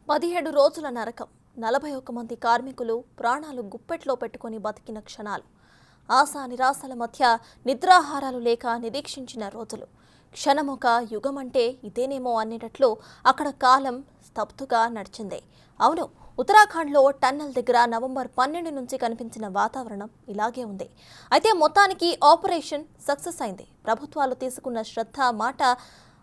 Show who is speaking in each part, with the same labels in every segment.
Speaker 1: 17 రోజుల నరకం 41 మంది కార్మికులు ప్రాణాలు గుప్పెట్లో పెట్టుకొని బతికిన క్షణాలు ఆశా నిరాశల మధ్య నిద్రాహారాలు లేక నిరీక్షించిన రోజులు క్షణమొక యుగమంటే ఇదేనేమో అనేటట్లు అక్కడ కాలం స్తబ్దుగా నడిచింది. అవును, ఉత్తరాఖండ్లో టన్నెల్ దగ్గర నవంబర్ 12 నుంచి కనిపించిన వాతావరణం ఇలాగే ఉంది. అయితే మొత్తానికి ఆపరేషన్ సక్సెస్ అయింది. ప్రభుత్వాలు తీసుకున్న శ్రద్ధ మాట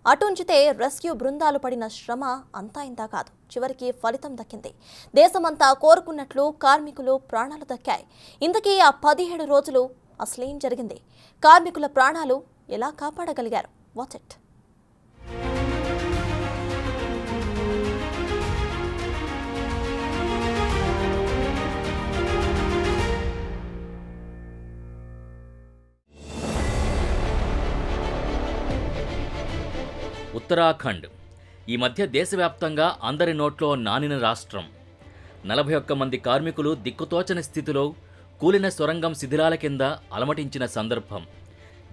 Speaker 1: అటుంచితే రెస్క్యూ బృందాలు పడిన శ్రమ అంతా ఇంతా కాదు. చివరికి ఫలితం దక్కింది. దేశమంతా కోరుకున్నట్లు కార్మికులు ప్రాణాలు దక్కాయి. ఇంతకీ ఆ 17 రోజులు అసలేం జరిగింది? కార్మికుల ప్రాణాలు ఎలా కాపాడగలిగారు? Watch it.
Speaker 2: ఉత్తరాఖండ్ ఈ మధ్య దేశవ్యాప్తంగా అందరి నోట్లో నానిన రాష్ట్రం. 41 మంది కార్మికులు దిక్కుతోచని స్థితిలో కూలిన సొరంగం శిథిలాల కింద అలమటించిన సందర్భం.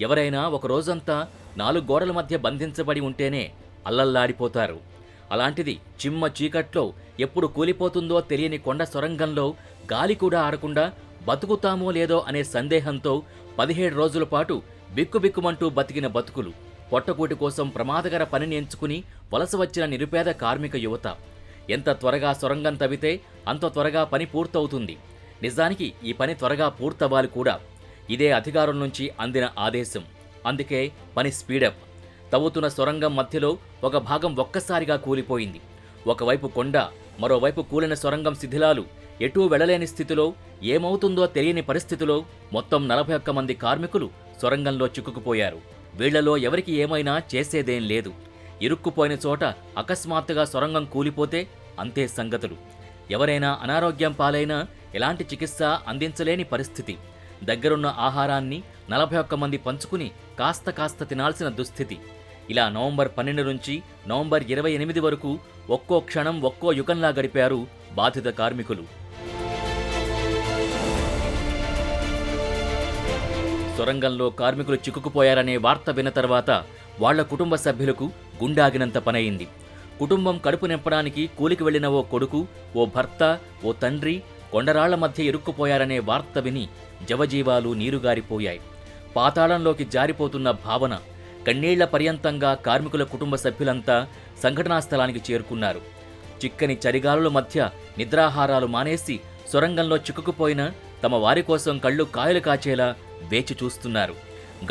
Speaker 2: ఎవరైనా ఒక రోజంతా 4 గోడల మధ్య బంధించబడి ఉంటేనే అల్లల్లాడిపోతారు. అలాంటిది చిమ్మ చీకట్లో ఎప్పుడు కూలిపోతుందో తెలియని కొండ సొరంగంలో గాలి కూడా ఆడకుండా బతుకుతామో లేదో అనే సందేహంతో 17 రోజుల పాటు బిక్కుబిక్కుమంటూ బతికిన బతుకులు. పొట్టకూటి కోసం ప్రమాదకర పనిని ఎంచుకుని వలస వచ్చిన నిరుపేద కార్మిక యువత. ఎంత త్వరగా సొరంగం తవ్వితే అంత త్వరగా పని పూర్తవుతుంది. నిజానికి ఈ పని త్వరగా పూర్తవ్వాలి కూడా. ఇదే అధికారుల నుంచి అందిన ఆదేశం. అందుకే పని స్పీడప్. తవ్వుతున్న సొరంగం మధ్యలో ఒక భాగం ఒక్కసారిగా కూలిపోయింది. ఒకవైపు కొండ, మరోవైపు కూలిన సొరంగం శిథిలాలు. ఎటూ వెళ్లలేని స్థితిలో, ఏమవుతుందో తెలియని పరిస్థితిలో మొత్తం 41 మంది కార్మికులు సొరంగంలో చిక్కుకుపోయారు. వీళ్లలో ఎవరికి ఏమైనా చేసేదేం లేదు. ఇరుక్కుపోయిన చోట అకస్మాత్తుగా సొరంగం కూలిపోతే అంతే సంగతులు. ఎవరైనా అనారోగ్యం పాలైనా ఎలాంటి చికిత్స అందించలేని పరిస్థితి. దగ్గరున్న ఆహారాన్ని 41 మంది పంచుకుని కాస్త తినాల్సిన దుస్థితి. ఇలా నవంబర్ 12 నుంచి నవంబర్ 28 వరకు ఒక్కో క్షణం ఒక్కో యుగంలా గడిపారు బాధిత కార్మికులు. సొరంగంలో కార్మికులు చిక్కుకుపోయారనే వార్త విన్న తర్వాత వాళ్ల కుటుంబ సభ్యులకు గుండాగినంత పనయింది. కుటుంబం కడుపు నింపడానికి కూలికి వెళ్లిన ఓ కొడుకు, ఓ భర్త, ఓ తండ్రి కొండరాళ్ల మధ్య ఇరుక్కుపోయారనే వార్త విని జవజీవాలు నీరుగారిపోయాయి. పాతాళంలోకి జారిపోతున్న భావన. కన్నీళ్ల పర్యంతంగా కార్మికుల కుటుంబ సభ్యులంతా సంఘటనా స్థలానికి చేరుకున్నారు. చిక్కని చలిగాలుల మధ్య నిద్రాహారాలు మానేసి సొరంగంలో చిక్కుకుపోయిన తమ వారి కోసం కళ్ళు కాయలు కాచేలా వేచి చూస్తున్నారు.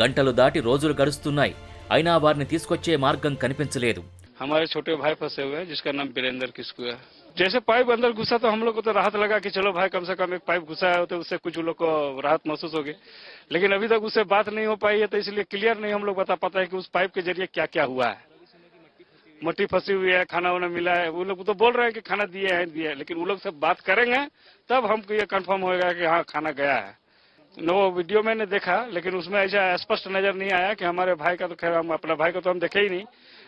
Speaker 2: గంటలు దాటి రోజులు గడుస్తున్నాయి. అయినా వారిని తీసుకొచ్చే మార్గం కనిపించలేదు.
Speaker 3: हमारे छोटे भाई फंसे हुए हैं जिसका नाम वीरेंद्र किस्कू है। जैसे पाइप अंदर घुसा तो हम लोग को तो राहत लगा कि चलो भाई कम से कम एक पाइप घुसा है तो उससे कुछ लोग को राहत महसूस होगी, लेकिन अभी तक उससे बात नहीं हो पाई है, तो इसलिए क्लियर नहीं हम लोग बता पाता है कि उस पाइप के जरिए क्या क्या हुआ है। मट्टी फंसी हुई है, खाना वाना मिला है, वो लोग तो बोल रहे हैं कि खाना दिए हैं, लेकिन वो लोग सब बात करेंगे तब हमको ये कंफर्म होगा कि हाँ खाना गया है। वो वीडियो मैंने देखा, लेकिन उसमें ऐसा स्पष्ट नजर नहीं आया कि हमारे भाई का, तो खैर हम अपना भाई को तो हम देखे ही नहीं,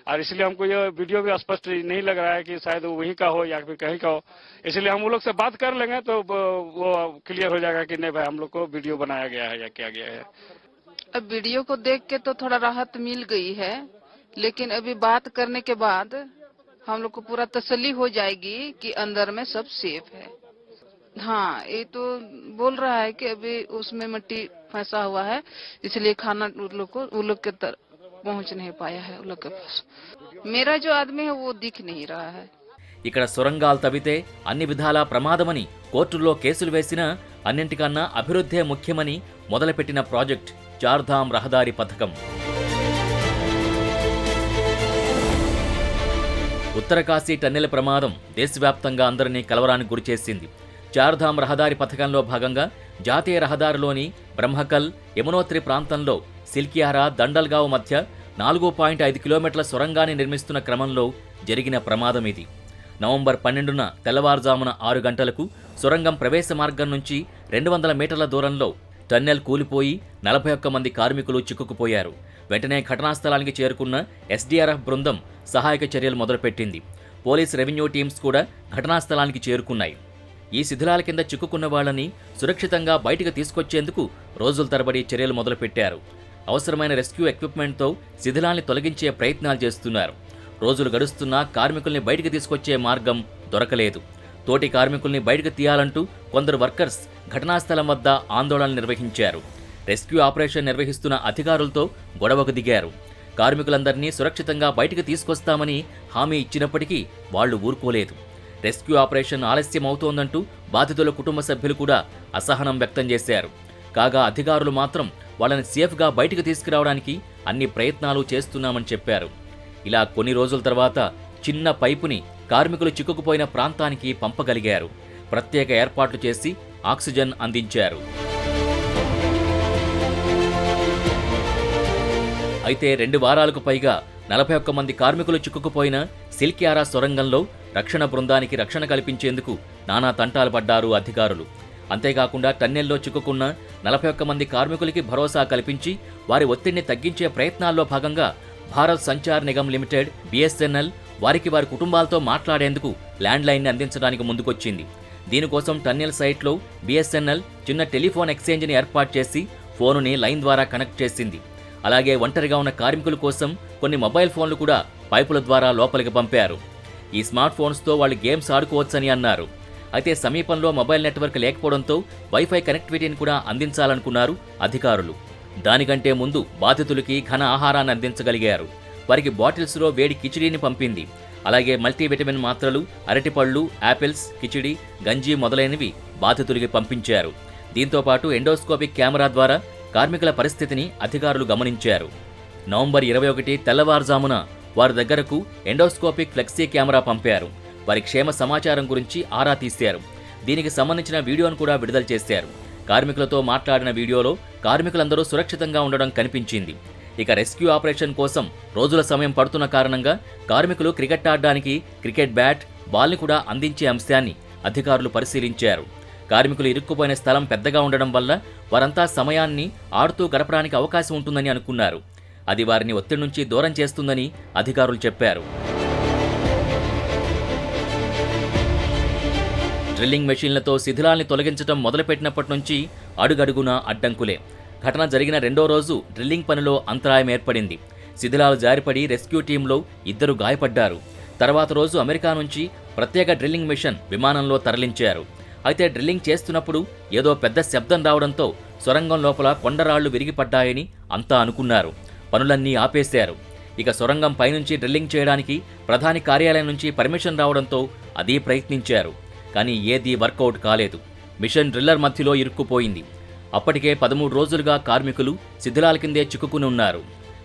Speaker 3: और इसलिए हमको ये वीडियो भी स्पष्ट नहीं लग रहा है कि शायद वो वहीं का हो या फिर कहीं का हो। इसलिए हम वो लोग से बात कर लेंगे तो वो क्लियर हो जाएगा कि नहीं भाई हम लोग को वीडियो बनाया गया है या क्या गया है।
Speaker 4: अब वीडियो को देख के तो थोड़ा राहत मिल गई है, लेकिन अभी बात करने के बाद हम लोग को पूरा तसल्ली हो जाएगी कि अंदर में सब सेफ है। हाँ, ये तो बोल रहा है कि अभी उसमें मिट्टी फंसा हुआ है, इसलिए खाना वो लोग के तरफ पहुंच नहीं पाया है उन लोग के पास। मेरा जो आदमी है वो दिख नहीं रहा है।
Speaker 2: ఇక్కడ సొరంగాలు తవ్వితే అన్ని విధాలా ప్రమాదమని కోర్టుల్లో కేసులు వేసినా అన్నింటికన్నా అభివృద్ధే ముఖ్యమని మొదలుపెట్టిన ప్రాజెక్ట్ చార్ధామ్ రహదారి పథకం. ఉత్తరకాశీ టన్నెల ప్రమాదం దేశవ్యాప్తంగా అందరినీ కలవరానికి గురిచేసింది. చార్ధామ్ రహదారి పథకంలో భాగంగా జాతీయ రహదారిలోని బ్రహ్మకల్, యమునోత్రి ప్రాంతంలో సిల్కియారా, దండల్గావ్ మధ్య 4.5 కిలోమీటర్ల సొరంగాన్ని నిర్మిస్తున్న క్రమంలో జరిగిన ప్రమాదం ఇది. నవంబర్ 12న తెల్లవారుజామున 6 గంటలకు సొరంగం ప్రవేశ మార్గం నుంచి 200 మీటర్ల దూరంలో టన్నెల్ కూలిపోయి 41 మంది కార్మికులు చిక్కుకుపోయారు. వెంటనే ఘటనా స్థలానికి చేరుకున్న ఎస్డీఆర్ఎఫ్ బృందం సహాయక చర్యలు మొదలుపెట్టింది. పోలీస్, రెవెన్యూ టీమ్స్ కూడా ఘటనా స్థలానికి చేరుకున్నాయి. ఈ శిథిలాల కింద చిక్కుకున్న వాళ్లని సురక్షితంగా బయటకు తీసుకొచ్చేందుకు రోజుల తరబడి చర్యలు మొదలుపెట్టారు. అవసరమైన రెస్క్యూ ఎక్విప్మెంట్తో శిథిలాల్ని తొలగించే ప్రయత్నాలు చేస్తున్నారు. రోజులు గడుస్తున్నా కార్మికుల్ని బయటికి తీసుకొచ్చే మార్గం దొరకలేదు. తోటి కార్మికుల్ని బయటకు తీయాలంటూ కొందరు వర్కర్స్ ఘటనా స్థలం వద్ద ఆందోళనలు నిర్వహించారు. రెస్క్యూ ఆపరేషన్ నిర్వహిస్తున్న అధికారులతో గొడవకు దిగారు. కార్మికులందరినీ సురక్షితంగా బయటకు తీసుకొస్తామని హామీ ఇచ్చినప్పటికీ వాళ్లు ఊరుకోలేదు. రెస్క్యూ ఆపరేషన్ ఆలస్యం అవుతోందంటూ బాధితుల కుటుంబ సభ్యులు కూడా అసహనం వ్యక్తం చేశారు. కాగా అధికారులు మాత్రం వాళ్ళని సేఫ్గా బయటకు తీసుకురావడానికి అన్ని ప్రయత్నాలు చేస్తున్నామని చెప్పారు. ఇలా కొన్ని రోజుల తర్వాత చిన్న పైపుని కార్మికులు చిక్కుకుపోయిన ప్రాంతానికి పంపగలిగారు. ప్రత్యేక ఏర్పాట్లు చేసి ఆక్సిజన్ అందించారు. అయితే 2 వారాలకు పైగా 41 మంది కార్మికులు చిక్కుకుపోయిన సిల్క్యారా సొరంగంలో రక్షణ బృందానికి రక్షణ కల్పించేందుకు నానా తంటాలు పడ్డారు అధికారులు. అంతేకాకుండా టన్నెల్లో చిక్కుకున్న 41 మంది కార్మికులకి భరోసా కల్పించి వారి ఒత్తిడిని తగ్గించే ప్రయత్నాల్లో భాగంగా భారత్ సంచార్ నిగమ్ లిమిటెడ్ BSNL వారి కుటుంబాలతో మాట్లాడేందుకు ల్యాండ్ లైన్ని అందించడానికి ముందుకొచ్చింది. దీనికోసం టన్నెల్ సైట్లో BSNL చిన్న టెలిఫోన్ ఎక్స్చేంజ్ని ఏర్పాటు చేసి ఫోనుని లైన్ ద్వారా కనెక్ట్ చేసింది. అలాగే ఒంటరిగా ఉన్న కార్మికుల కోసం కొన్ని మొబైల్ ఫోన్లు కూడా పైపుల ద్వారా లోపలికి పంపారు. ఈ స్మార్ట్ ఫోన్స్తో వాళ్ళు గేమ్స్ ఆడుకోవచ్చని అన్నారు. అయితే సమీపంలో మొబైల్ నెట్వర్క్ లేకపోవడంతో వైఫై కనెక్టివిటీని కూడా అందించాలనుకున్నారు అధికారులు. దానికంటే ముందు బాధితులకి ఘన ఆహారాన్ని అందించగలిగారు. వారికి బాటిల్స్లో వేడి కిచిడీని పంపింది. అలాగే మల్టీవిటమిన్ మాత్రలు, అరటిపళ్ళు, యాపిల్స్, కిచిడి, గంజి మొదలైనవి బాధితులకి పంపించారు. దీంతోపాటు ఎండోస్కోపిక్ కెమెరా ద్వారా కార్మికుల పరిస్థితిని అధికారులు గమనించారు. నవంబర్ 21 తెల్లవారుజామున వారి దగ్గరకు ఎండోస్కోపిక్ ఫ్లెక్సీ కెమెరా పంపారు. వారి క్షేమ సమాచారం గురించి ఆరా తీశారు. దీనికి సంబంధించిన వీడియోను కూడా విడుదల చేశారు. కార్మికులతో మాట్లాడిన వీడియోలో కార్మికులందరూ సురక్షితంగా ఉండడం కనిపించింది. ఇక రెస్క్యూ ఆపరేషన్ కోసం రోజుల సమయం పడుతున్న కారణంగా కార్మికులు క్రికెట్ ఆడడానికి క్రికెట్ బ్యాట్, బాల్ని కూడా అందించే అంశాన్ని అధికారులు పరిశీలించారు. కార్మికులు ఇరుక్కుపోయిన స్థలం పెద్దగా ఉండడం వల్ల వారంతా సమయాన్ని ఆడుతూ గడపడానికి అవకాశం ఉంటుందని అనుకున్నారు. అది వారిని ఒత్తిడి నుంచి దూరం చేస్తుందని అధికారులు చెప్పారు. డ్రిల్లింగ్ మెషీన్లతో శిథిలాల్ని తొలగించడం మొదలుపెట్టినప్పటి నుంచి అడుగడుగునా అడ్డంకులే. ఘటన జరిగిన 2వ రోజు డ్రిల్లింగ్ పనిలో అంతరాయం ఏర్పడింది. శిథిలాలు జారిపడి రెస్క్యూ టీంలో 2 గాయపడ్డారు. తర్వాత రోజు అమెరికా నుంచి ప్రత్యేక డ్రిల్లింగ్ మిషన్ విమానంలో తరలించారు. అయితే డ్రిల్లింగ్ చేస్తున్నప్పుడు ఏదో పెద్ద శబ్దం రావడంతో సొరంగం లోపల కొండరాళ్లు విరిగిపడ్డాయని అంతా అనుకున్నారు. పనులన్నీ ఆపేశారు. ఇక సొరంగం పైనుంచి డ్రిల్లింగ్ చేయడానికి ప్రధాని కార్యాలయం నుంచి పర్మిషన్ రావడంతో అదీ ప్రయత్నించారు. కానీ ఏదీ వర్కౌట్ కాలేదు. మిషన్ డ్రిల్లర్ మధ్యలో ఇరుక్కుపోయింది. అప్పటికే 13 రోజులుగా కార్మికులు శిథిలాల కిందే చిక్కుకుని ఉన్నారు.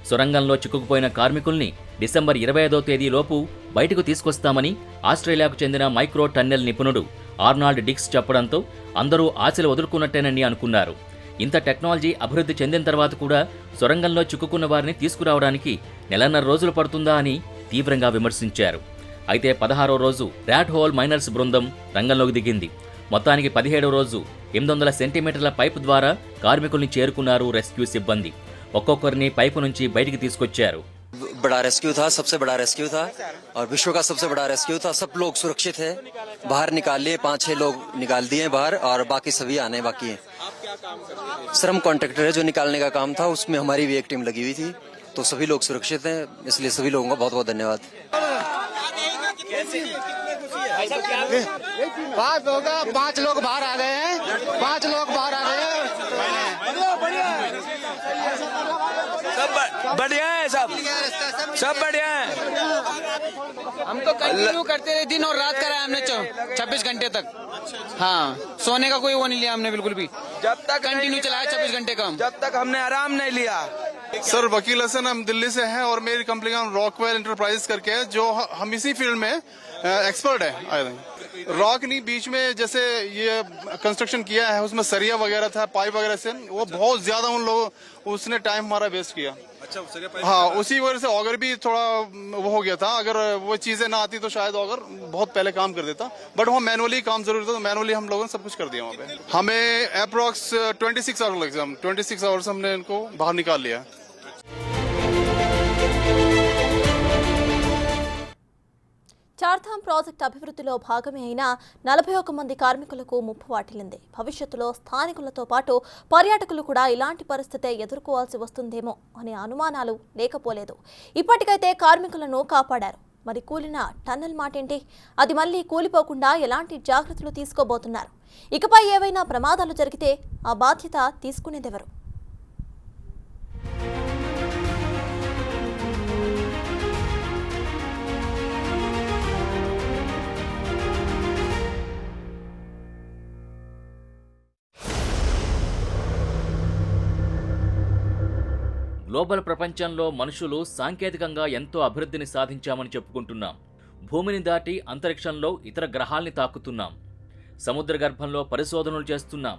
Speaker 2: సొరంగంలో చిక్కుకుపోయిన కార్మికుల్ని డిసెంబర్ 25వ తేదీలోపు బయటకు తీసుకొస్తామని ఆస్ట్రేలియాకు చెందిన మైక్రో టన్నెల్ నిపుణుడు ఆర్నాల్డ్ డిక్స్ చెప్పడంతో అందరూ ఆశలు వదులుకున్నట్టేనని అనుకున్నారు. ఇంత టెక్నాలజీ అభివృద్ధి చెందిన తర్వాత కూడా సొరంగంలో చిక్కుకున్న వారిని తీసుకురావడానికి 1.5 రోజులు పడుతుందా అని తీవ్రంగా విమర్శించారు. అయితే 16వ రోజు ర్యాట్ హోల్ మైనర్స్ బృందం రంగంలోకి దిగింది. మొత్తానికి 17వ రోజు 800 సెంటీమీటర్ల పైపు ద్వారా కార్మికుల్ని చేరుకున్నారు రెస్క్యూ సిబ్బంది. ఒక్కొక్కరిని పైపు నుంచి బయటికి తీసుకొచ్చారు.
Speaker 5: बड़ा रेस्क्यू था, सबसे बड़ा रेस्क्यू था और विश्व का सबसे बड़ा रेस्क्यू था। सब लोग सुरक्षित है, बाहर निकाल लिए, 5-6 लोग निकाल दिए बाहर और बाकी सभी आने बाकी हैं। श्रम कॉन्ट्रैक्टर है जो निकालने का काम था, उसमें हमारी भी एक टीम लगी हुई थी, तो सभी लोग सुरक्षित हैं, इसलिए सभी लोगों का बहुत बहुत धन्यवाद।
Speaker 6: 5 लोग बाहर आ गए हैं, 5 लोग बाहर आ गए हैं।
Speaker 7: सब बढ़िया है, सब बढ़िया है।
Speaker 6: हम तो कंटिन्यू करते रहे, दिन और रात कराया हमने 26 घंटे तक। हाँ, सोने का कोई वो नहीं लिया हमने बिल्कुल भी।
Speaker 7: जब तक
Speaker 6: कंटिन्यू चलाया 24 घंटे का,
Speaker 7: जब तक हमने आराम नहीं लिया।
Speaker 8: सर वकील हसन, हम दिल्ली से हैं और मेरी कंपनी का रॉकवेल इंटरप्राइज करके है, जो हम इसी फील्ड में एक्सपर्ट है। आई थिंक रॉक नहीं, बीच में जैसे ये कंस्ट्रक्शन किया है उसमें सरिया वगैरह था, पाइप वगैरह से वो बहुत ज्यादा उन लोगों उसने टाइम हमारा वेस्ट किया। अच्छा, हाँ, उसी वजह से ऑगर भी थोड़ा वो हो गया था। अगर वो चीजें ना आती तो शायद ऑगर बहुत पहले काम कर देता, बट वो मैनुअली काम जरूरी था, तो मैनुअली हम लोगों ने सब कुछ कर दिया वहाँ पे। हमें अप्रोक्स 26 आवर्स लगे, 26 आवर्स हमने इनको बाहर निकाल लिया।
Speaker 1: చార్ధామ్ ప్రాజెక్టు అభివృద్ధిలో భాగమే అయినా 41 మంది కార్మికులకు ముప్పు వాటిల్లింది. భవిష్యత్తులో స్థానికులతో పాటు పర్యాటకులు కూడా ఇలాంటి పరిస్థితే ఎదుర్కోవాల్సి వస్తుందేమో అనే అనుమానాలు లేకపోలేదు. ఇప్పటికైతే కార్మికులను కాపాడారు. మరి కూలిన టన్నెల్ మాటేంటి? అది మళ్ళీ కూలిపోకుండా ఎలాంటి జాగ్రత్తలు తీసుకోబోతున్నారు? ఇకపై ఏవైనా ప్రమాదాలు జరిగితే ఆ బాధ్యత తీసుకునేదెవరు?
Speaker 2: గ్లోబల్ ప్రపంచంలో మనుషులు సాంకేతికంగా ఎంతో అభివృద్ధిని సాధించామని చెప్పుకుంటున్నాం. భూమిని దాటి అంతరిక్షంలో ఇతర గ్రహాల్ని తాకుతున్నాం. సముద్ర గర్భంలో పరిశోధనలు చేస్తున్నాం.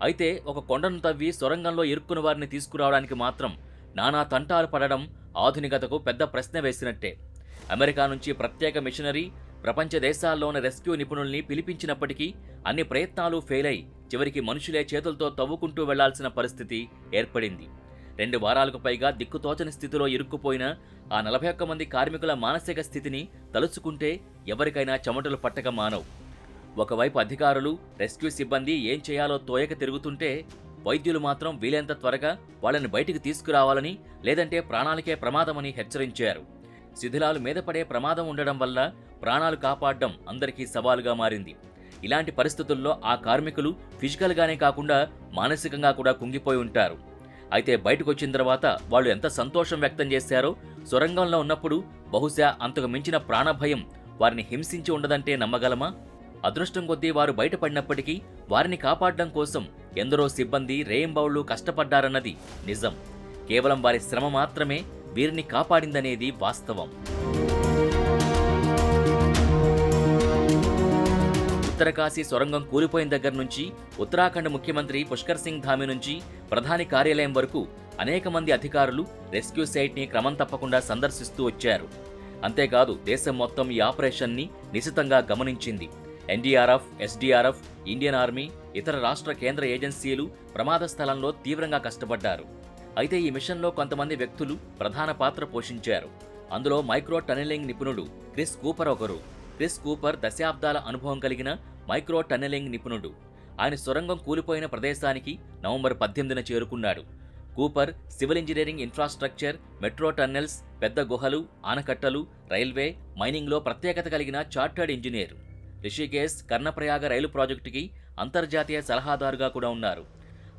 Speaker 2: అయితే ఒక కొండను తవ్వి సొరంగంలో ఇరుక్కున్న వారిని తీసుకురావడానికి మాత్రం నానా తంటాలు పడడం ఆధునికతకు పెద్ద ప్రశ్న వేసినట్టే. అమెరికా నుంచి ప్రత్యేక మిషనరీ ప్రపంచ దేశాల్లోని రెస్క్యూ నిపుణుల్ని పిలిపించినప్పటికీ అన్ని ప్రయత్నాలు ఫెయిల్ అయి చివరికి మనుషులే చేతులతో తవ్వుకుంటూ వెళ్లాల్సిన పరిస్థితి ఏర్పడింది. 2 వారాలకు పైగా దిక్కుతోచని స్థితిలో ఇరుక్కుపోయిన ఆ 41 మంది కార్మికుల మానసిక స్థితిని తలుచుకుంటే ఎవరికైనా చెమటలు పట్టక మానవు. ఒకవైపు అధికారులు, రెస్క్యూ సిబ్బంది ఏం చేయాలో తోయక తిరుగుతుంటే, వైద్యులు మాత్రం వీలైనంత త్వరగా వాళ్ళని బయటికి తీసుకురావాలని, లేదంటే ప్రాణాలకే ప్రమాదమని హెచ్చరించారు. శిథిలాలు మీద పడే ప్రమాదం ఉండడం వల్ల ప్రాణాలు కాపాడడం అందరికీ సవాలుగా మారింది. ఇలాంటి పరిస్థితుల్లో ఆ కార్మికులు ఫిజికల్గానే కాకుండా మానసికంగా కూడా కుంగిపోయి ఉంటారు. అయితే బయటకు వచ్చిన తర్వాత వాళ్ళు ఎంత సంతోషం వ్యక్తం చేశారో, సొరంగంలో ఉన్నప్పుడు బహుశా అంతకు మించిన ప్రాణభయం వారిని హింసించి ఉండదంటే నమ్మగలమా? అదృష్టం కొద్దీ వారు బయటపడినప్పటికీ వారిని కాపాడడం కోసం ఎందరో సిబ్బంది రేయింబౌళ్లు కష్టపడ్డారన్నది నిజం. కేవలం వారి శ్రమ మాత్రమే వీరిని కాపాడిందనేది వాస్తవం. ఉత్తరకాశీ సొరంగం కూలిపోయిన దగ్గర నుంచి ఉత్తరాఖండ్ ముఖ్యమంత్రి పుష్కర్ సింగ్ ధామి నుంచి ప్రధాని కార్యాలయం వరకు అనేక మంది అధికారులు రెస్క్యూ సైట్ని క్రమం తప్పకుండా సందర్శిస్తూ వచ్చారు. అంతేకాదు దేశం మొత్తం ఈ ఆపరేషన్ని నిశితంగా గమనించింది. ఎన్డీఆర్ఎఫ్, ఎస్డీఆర్ఎఫ్, ఇండియన్ ఆర్మీ, ఇతర రాష్ట్ర కేంద్ర ఏజెన్సీలు ప్రమాద స్థలంలో తీవ్రంగా కష్టపడ్డారు. అయితే ఈ మిషన్లో కొంతమంది వ్యక్తులు ప్రధాన పాత్ర పోషించారు. అందులో మైక్రో టన్నెలింగ్ నిపుణుడు క్రిస్ కూపర్ ఒకరు. క్రిస్ కూపర్ దశాబ్దాల అనుభవం కలిగిన మైక్రో టన్నెలింగ్ నిపుణుడు. ఆయన సొరంగం కూలిపోయిన ప్రదేశానికి నవంబర్ 18న చేరుకున్నాడు. Cooper civil engineering, infrastructure, metro tunnels, పెద్ద గుహలు, ఆనకట్టలు, రైల్వే, మైనింగ్లో ప్రత్యేకత కలిగిన చార్టర్డ్ ఇంజనీర్. రిషికేశ్, కర్ణప్రయాగ రైలు ప్రాజెక్టుకి అంతర్జాతీయ సలహాదారుగా కూడా ఉన్నారు.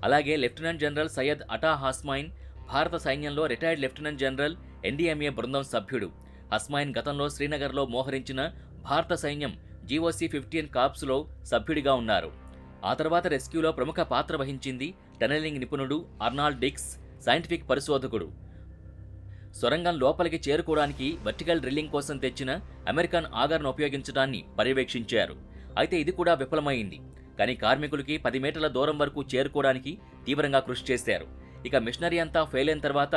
Speaker 2: అలాగే లెఫ్టినెంట్ జనరల్ సయ్యద్ అటా హాస్మైన్ భారత సైన్యంలో రిటైర్డ్ లెఫ్టినెంట్ జనరల్, ఎన్డీఎంఏ బృందం సభ్యుడు. హస్మైన్ గతంలో శ్రీనగర్లో మోహరించిన భారత సైన్యం GOC-15 కార్ప్స్లో సభ్యుడిగా ఉన్నారు. ఆ తర్వాత రెస్క్యూలో ప్రముఖ పాత్ర వహించింది టనెలింగ్ నిపుణుడు అర్నాల్డ్ డిక్స్, సైంటిఫిక్ పరిశోధకుడు. సొరంగం లోపలికి చేరుకోవడానికి వర్టికల్ డ్రిల్లింగ్ కోసం తెచ్చిన అమెరికన్ ఆగర్ను ఉపయోగించడాన్ని పర్యవేక్షించారు. అయితే ఇది కూడా విఫలమైంది. కానీ కార్మికులకి 10 మీటర్ల దూరం వరకు చేరుకోవడానికి తీవ్రంగా కృషి చేశారు. ఇక మిషనరీ అంతా ఫెయిల్ అయిన తర్వాత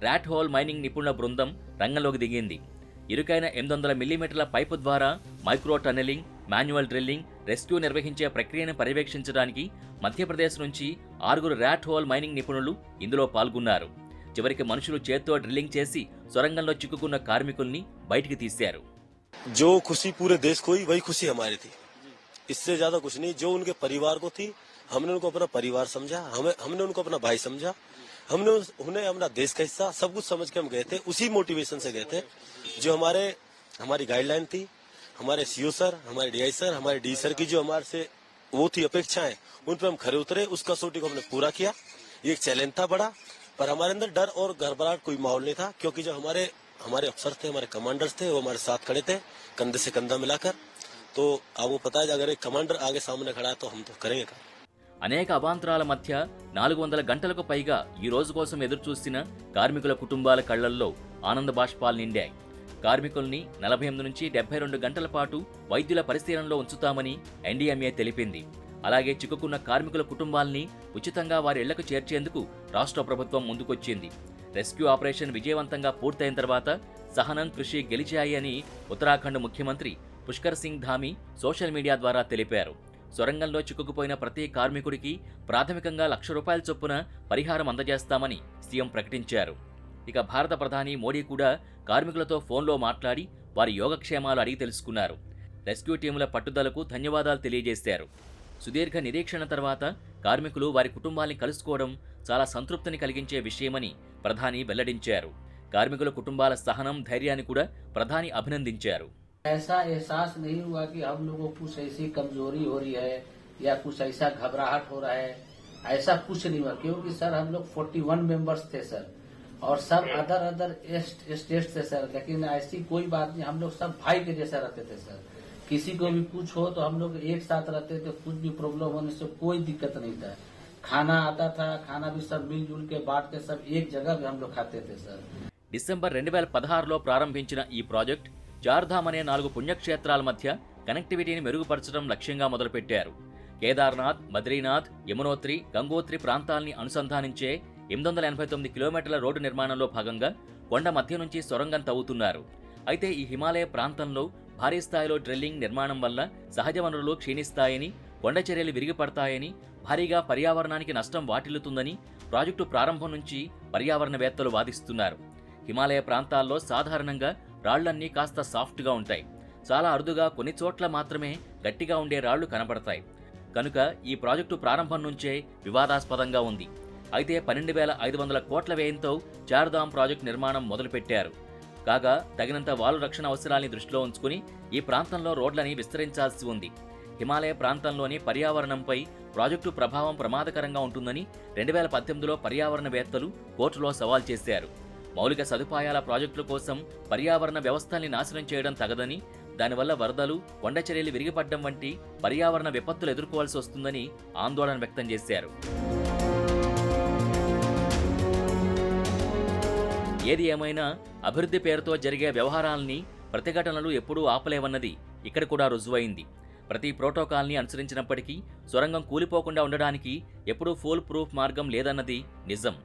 Speaker 2: ర్యాట్ హోల్ మైనింగ్ నిపుణుల బృందం రంగంలోకి దిగింది. ఇరుకైన 800 మిల్లీమీటర్ల పైపు ద్వారా micro tunnelling, manual drilling, rescue నిర్వహించే ప్రక్రియను పర్యవేక్షించడానికి మధ్యప్రదేశ్ నుంచి 6 ర్యాట్ హోల్ మైనింగ్ నిపుణులు ఇందులో పాల్గొన్నారు. చివరికి మనుషులు చేత్తో డ్రిల్లింగ్ చేసి సొరంగంలో చిక్కుకున్న కార్మికుల్ని బయటికి తీశారు.
Speaker 9: जो खुशी पूरे देश को हुई वही खुशी हमारी थी, इससे ज्यादा कुछ नहीं. जो उनके परिवार को थी, हमने उनको अपना परिवार समझा, हमने उनको अपना भाई समझा, हमने उन्हें अपना देश का हिस्सा सब कुछ समझ के हम गए थे. उसी मोटिवेशन से गए थे. जो हमारी गाइडलाइन थी, हमारे सीओ सर, हमारे डीआई सर, हमारे डी सर की जो हमारे से वो थी अपेक्षाएं, उन पर हम खरे उतरे. उस कसौटी को हमने पूरा किया. ये एक चैलेंज था बड़ा, पर हमारे अंदर डर और घबराहट कोई माहौल नहीं था, क्योंकि जो हमारे अफसर थे, हमारे कमांडर्स थे, वो हमारे साथ खड़े थे कंधे से कंधा मिलाकर. तो आपको पता है अगर एक कमांडर आगे सामने खड़ा है तो हम तो करेंगे.
Speaker 2: అనేక అవాంతరాల మధ్య 400 గంటలకు పైగా ఈ రోజు కోసం ఎదురుచూసిన కార్మికుల కుటుంబాల కళ్లల్లో ఆనంద బాష్పాలు నిండాయి. కార్మికుల్ని 48 నుంచి 72 గంటల పాటు వైద్యుల పరిశీలనలో ఉంచుతామని ఎన్డీఎంఏ తెలిపింది. అలాగే చిక్కుకున్న కార్మికుల కుటుంబాల్ని ఉచితంగా వారి ఇళ్లకు చేర్చేందుకు రాష్ట్ర ప్రభుత్వం ముందుకొచ్చింది. రెస్క్యూ ఆపరేషన్ విజయవంతంగా పూర్తయిన తర్వాత సహనం, కృషి గెలిచాయి అని ఉత్తరాఖండ్ ముఖ్యమంత్రి పుష్కర్ సింగ్ ధామి సోషల్ మీడియా ద్వారా తెలిపారు. సొరంగంలో చిక్కుకుపోయిన ప్రతి కార్మికుడికి ప్రాథమికంగా ₹1,00,000 చొప్పున పరిహారం అందజేస్తామని సీఎం ప్రకటించారు. ఇక భారత ప్రధాని మోడీ కూడా కార్మికులతో ఫోన్లో మాట్లాడి వారి యోగక్షేమాలు అడిగి తెలుసుకున్నారు. రెస్క్యూ టీముల పట్టుదలకు ధన్యవాదాలు తెలియజేశారు. సుదీర్ఘ నిరీక్షణ తర్వాత కార్మికులు వారి కుటుంబాల్ని కలుసుకోవడం చాలా సంతృప్తిని కలిగించే విషయమని ప్రధాని వెల్లడించారు. కార్మికుల కుటుంబాల సహనం, ధైర్యాన్ని కూడా ప్రధాని అభినందించారు.
Speaker 10: ऐसा एहसास नहीं हुआ कि हम लोगों को कुछ ऐसी कमजोरी हो रही है या कुछ ऐसा घबराहट हो रहा है, ऐसा कुछ नहीं हुआ। क्योंकि सर हम लोग 41 मेंबर्स थे सर, और सब अदर स्टेट थे सर, लेकिन ऐसी कोई बात नहीं, हम लोग सब भाई के जैसा रहते थे सर। किसी को भी कुछ हो तो हम लोग एक साथ रहते थे, कुछ भी प्रॉब्लम होने से कोई दिक्कत नहीं था। खाना आता था, खाना भी सब मिलजुल के बांट के सब एक जगह भी हम लोग खाते थे सर।
Speaker 2: డిసెంబర్ 2016లో ప్రారంభించిన ఈ ప్రాజెక్ట్ చార్ధామ్ అనే 4 పుణ్యక్షేత్రాల మధ్య కనెక్టివిటీని మెరుగుపరచడం లక్ష్యంగా మొదలుపెట్టారు. కేదార్నాథ్, బద్రీనాథ్, యమునోత్రి, గంగోత్రి ప్రాంతాల్ని అనుసంధానించే 889 కిలోమీటర్ల రోడ్డు నిర్మాణంలో భాగంగా కొండ మధ్య నుంచి సొరంగం తవ్వుతున్నారు. అయితే ఈ హిమాలయ ప్రాంతంలో భారీ స్థాయిలో డ్రిల్లింగ్ నిర్మాణం వల్ల సహజ వనరులు క్షీణిస్తాయని, కొండ చర్యలు విరిగిపడతాయని, భారీగా పర్యావరణానికి నష్టం వాటిల్లుతుందని ప్రాజెక్టు ప్రారంభం నుంచి పర్యావరణవేత్తలు వాదిస్తున్నారు. హిమాలయ ప్రాంతాల్లో సాధారణంగా రాళ్లన్నీ కాస్త సాఫ్ట్గా ఉంటాయి. చాలా అరుదుగా కొన్ని చోట్ల మాత్రమే గట్టిగా ఉండే రాళ్లు కనబడతాయి. కనుక ఈ ప్రాజెక్టు ప్రారంభం నుంచే వివాదాస్పదంగా ఉంది. అయితే 12,500 కోట్ల వ్యయంతో చార్ధామ్ ప్రాజెక్టు నిర్మాణం మొదలుపెట్టారు. కాగా తగినంత వాలు రక్షణ అవసరాల్ని దృష్టిలో ఉంచుకుని ఈ ప్రాంతంలో రోడ్లని విస్తరించాల్సి ఉంది. హిమాలయ ప్రాంతంలోని పర్యావరణంపై ప్రాజెక్టు ప్రభావం ప్రమాదకరంగా ఉంటుందని 2018లో పర్యావరణవేత్తలు కోర్టులో సవాల్ చేశారు. మౌలిక సదుపాయాల ప్రాజెక్టుల కోసం పర్యావరణ వ్యవస్థల్ని నాశనం చేయడం తగదని, దానివల్ల వరదలు, కొండచర్యలు విరిగిపడడం వంటి పర్యావరణ విపత్తులు ఎదుర్కోవాల్సి వస్తుందని ఆందోళన వ్యక్తం చేశారు. ఏది ఏమైనా అభివృద్ధి పేరుతో జరిగే వ్యవహారాల్ని ప్రతిఘటనలు ఎప్పుడూ ఆపలేవన్నది ఇక్కడ కూడా రుజువైంది. ప్రతి ప్రోటోకాల్ని అనుసరించినప్పటికీ సొరంగం కూలిపోకుండా ఉండడానికి ఎప్పుడూ ఫూల్ ప్రూఫ్ మార్గం లేదన్నది నిజం.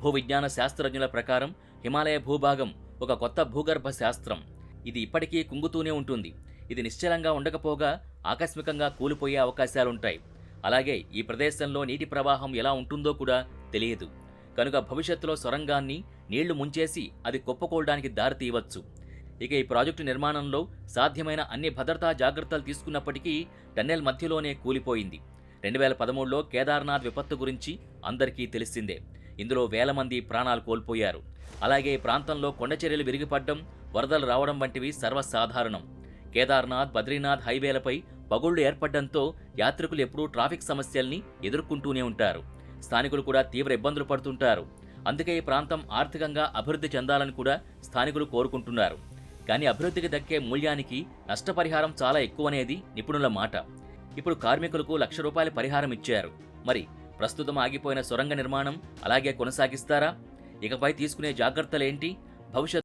Speaker 2: భూవిజ్ఞాన శాస్త్రజ్ఞుల ప్రకారం హిమాలయ భూభాగం ఒక కొత్త భూగర్భ శాస్త్రం. ఇది ఇప్పటికీ కుంగుతూనే ఉంటుంది. ఇది నిశ్చలంగా ఉండకపోగా ఆకస్మికంగా కూలిపోయే అవకాశాలుంటాయి. అలాగే ఈ ప్రదేశంలో నీటి ప్రవాహం ఎలా ఉంటుందో కూడా తెలియదు. కనుక భవిష్యత్తులో సొరంగాన్ని నీళ్లు ముంచేసి అది కుప్పకూలడానికి దారితీయవచ్చు. ఇక ఈ ప్రాజెక్టు నిర్మాణంలో సాధ్యమైన అన్ని భద్రతా జాగ్రత్తలు తీసుకున్నప్పటికీ టన్నెల్ మధ్యలోనే కూలిపోయింది. 2013లో కేదార్నాథ్ విపత్తు గురించి అందరికీ తెలిసిందే. ఇందులో వేల మంది ప్రాణాలు కోల్పోయారు. అలాగే ఈ ప్రాంతంలో కొండచర్యలు విరిగిపడడం, వరదలు రావడం వంటివి సర్వసాధారణం. కేదార్నాథ్, బద్రీనాథ్ హైవేలపై పగుళ్లు ఏర్పడడంతో యాత్రికులు ఎప్పుడూ ట్రాఫిక్ సమస్యల్ని ఎదుర్కొంటూనే ఉంటారు. స్థానికులు కూడా తీవ్ర ఇబ్బందులు పడుతుంటారు. అందుకే ఈ ప్రాంతం ఆర్థికంగా అభివృద్ధి చెందాలని కూడా స్థానికులు కోరుకుంటున్నారు. కానీ అభివృద్ధికి దక్కే మూల్యానికి నష్టపరిహారం చాలా ఎక్కువనేది నిపుణుల మాట. ఇప్పుడు కార్మికులకు ₹1,00,000 పరిహారం ఇచ్చారు. మరి ప్రస్తుతం ఆగిపోయిన సొరంగ నిర్మాణం అలాగే కొనసాగిస్తారా? ఇకపై తీసుకునే జాగ్రత్తలేంటి? భవిష్యత్